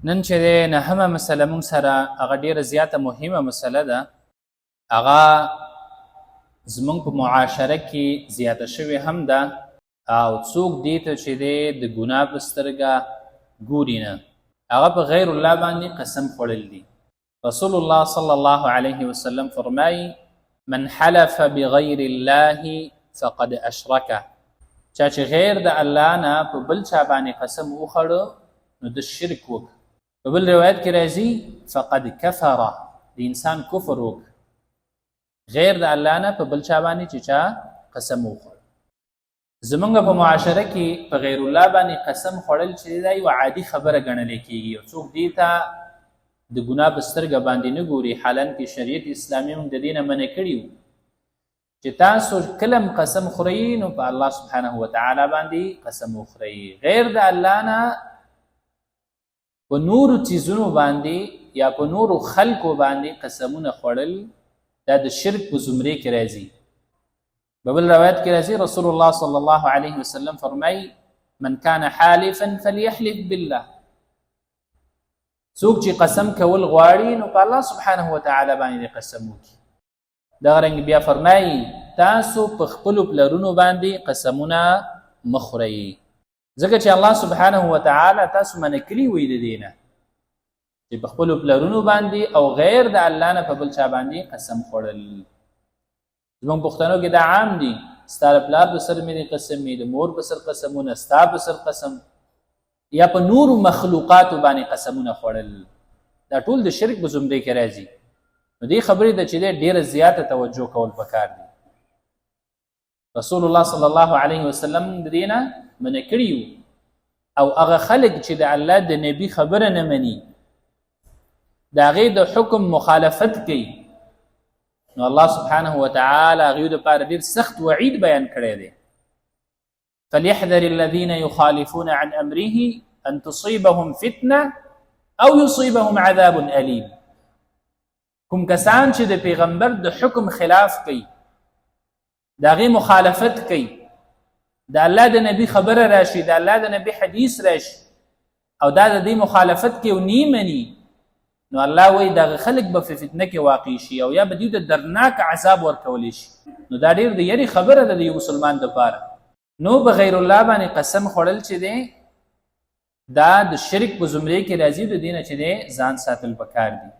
نن چې دی نهمه مسله مونږ سره هغه ډېره زیاته مهمه مسله ده. هغه زمونږ په معاشره کې زیاته شوې هم ده او څوک دې ته چې دی د ګناه په سترګه ګوري نه، هغه په غیر الله باندې قسم خوړل دي. رسول الله صلی الله علیه وسلم فرمایي من حلف بغیر الله فقد اشرکه، چا چې غیر د الله نه په بل چا باندې قسم وخوړو نو د شرک وکړ. په بل روایت کې راځي فقد کفر، د انسان کفر وکړ غیر د الله نه په بل چا باندې چې چا قسم وخوړ. زمونږ په معاشره کې په غیر الله باندې قسم خوړل چې دا یو عادي خبره ګڼل کېږي او څوک دې ته د ګناه په سترګه باندې نه ګوري. حالان کې شریعت اسلامي هم د دې نه منع کړي وو چې تاسو کلم قسم خورئ نو په الله سبحانه وتعالی باندې قسم وخورئ. غیر د الله نه په نورو چیزونو باندې یا په نورو خلکو باندې قسمونه خوړل دا د شرک په زمرې کې راځي. په بل روایت کې راځي رسول الله صلی الله علیه وسلم فرمایي من کان حالفا فلیحلف بالله، څوک چې قسم کول غواړي نو په الله سبحانه وتعالی باندې قسم وکړي. دغه رنګ بیا فرمایي تاسو په خپلو پلرونو باندې قسمونه مه خورئ، ځکه چې الله سبحانه وتعالی تاسو منع کړي وي د دې نه چې په خپلو پلرونو باندې او غیر د الله نه په بل چا باندې قسم خوړل. زموږ پښتنو کې دا عام دي، ستا د پلار په سر مې قسم وي، د مور په سر قسمونه، ستا په سر قسم، یا په نورو مخلوقاتو باندې قسمونه خوړل. دا ټول د شرک په زمرې کې راځي. نو دې خبرې ته چې ډېره زیاته توجه کول پکار دي. رسول الله صلی الله علیه وسلم د دې نه منع کړي وو او هغه خلک چې د الله د نبي خبره نه مني د هغې د حکم مخالفت کوي نو الله سبحانه وتعالی هغوی دپاره ډېر سخت وعید بیان کړی دی. فليحذر الذين يخالفون عن امره ان تصيبهم فتنه او يصيبهم عذاب اليم. کوم کسان چې د پیغمبر د حکم خلاف کوي، د هغې مخالفت کوي، د الله د نبي خبره راشي، د الله د نبي حدیث راشي او دا د دې مخالفت کوي او نی مني، نو الله وایي دغه خلک به په فتنه کې واقع شي او یا به دوی ته درناک عذاب ورکولی شي. نو دا ډېر د یرې خبره ده د یو مسلمان دپاره. نو په غیر الله باندې قسم خوړل چې دی دا د شرک په زمرې کې راځي، د دې نه چې دی ځان ساتل پکار دي.